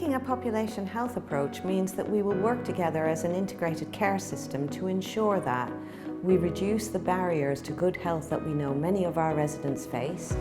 Taking a population health approach means that we will work together as an integrated care system to ensure that we reduce the barriers to good health that we know many of our residents face.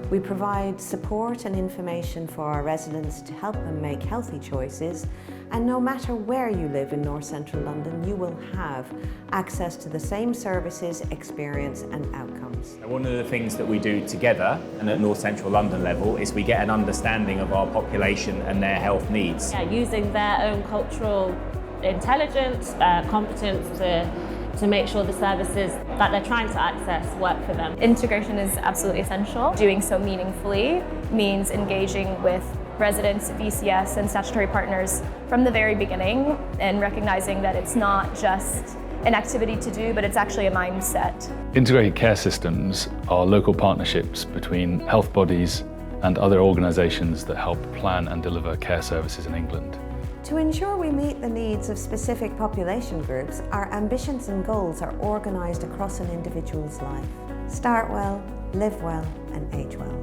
We provide support and information for our residents to help them make healthy choices, and no matter where you live in North Central London, you will have access to the same services, experience and outcomes. One of the things that we do together and at North Central London level is we get an understanding of our population and their health needs. Yeah, using their own cultural intelligence, competence to make sure the services that they're trying to access work for them. Integration is absolutely essential. Doing so meaningfully means engaging with residents, VCS and statutory partners from the very beginning and recognizing that it's not just an activity to do, but it's actually a mindset. Integrated care systems are local partnerships between health bodies and other organisations that help plan and deliver care services in England. To ensure we meet the needs of specific population groups, our ambitions and goals are organised across an individual's life. Start well, live well and age well.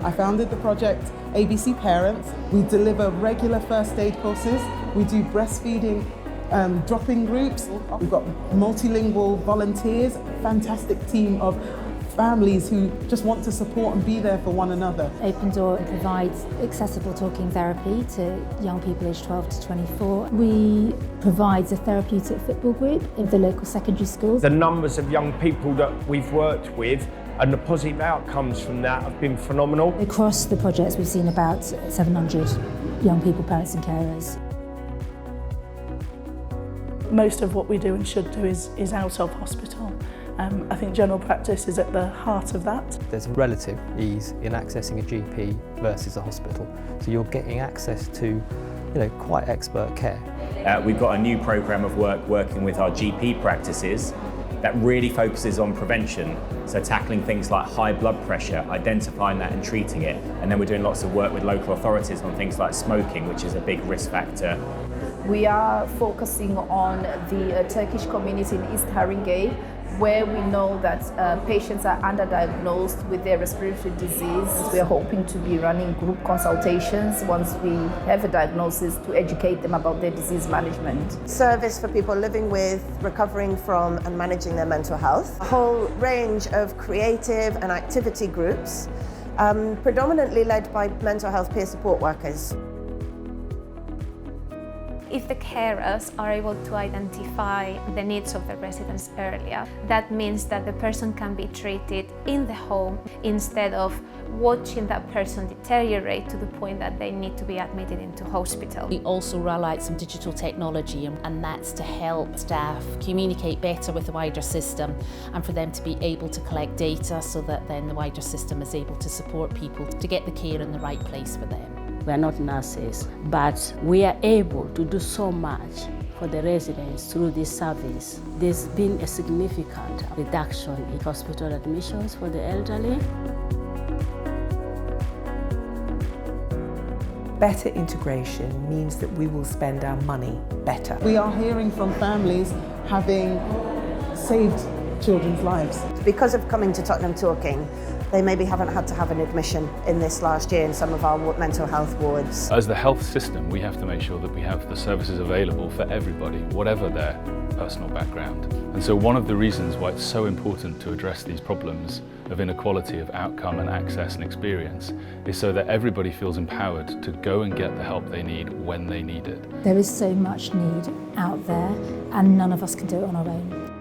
I founded the project ABC Parents. We deliver regular first aid courses. We do breastfeeding drop-in groups. We've got multilingual volunteers, a fantastic team of families who just want to support and be there for one another. Open Door provides accessible talking therapy to young people aged 12 to 24. We provide a therapeutic football group in the local secondary schools. The numbers of young people that we've worked with and the positive outcomes from that have been phenomenal. Across the projects we've seen about 700 young people, parents and carers. Most of what we do and should do is out of hospital. I think general practice is at the heart of that. There's a relative ease in accessing a GP versus a hospital. So you're getting access to quite expert care. We've got a new programme of work working with our GP practices that really focuses on prevention. So tackling things like high blood pressure, identifying that and treating it. And then we're doing lots of work with local authorities on things like smoking, which is a big risk factor. We are focusing on the Turkish community in East Haringey, where we know that patients are underdiagnosed with their respiratory disease. We are hoping to be running group consultations once we have a diagnosis to educate them about their disease management. Service for people living with, recovering from and managing their mental health. A whole range of creative and activity groups, predominantly led by mental health peer support workers. If the carers are able to identify the needs of the residents earlier, that means that the person can be treated in the home instead of watching that person deteriorate to the point that they need to be admitted into hospital. We also roll out some digital technology, and that's to help staff communicate better with the wider system and for them to be able to collect data so that then the wider system is able to support people to get the care in the right place for them. We are not nurses, but we are able to do so much for the residents through this service. There's been a significant reduction in hospital admissions for the elderly. Better integration means that we will spend our money better. We are hearing from families having saved children's lives. Because of coming to Tottenham Talking, they maybe haven't had to have an admission in this last year in some of our mental health wards. As the health system, we have to make sure that we have the services available for everybody, whatever their personal background. And so one of the reasons why it's so important to address these problems of inequality of outcome and access and experience is so that everybody feels empowered to go and get the help they need when they need it. There is so much need out there and none of us can do it on our own.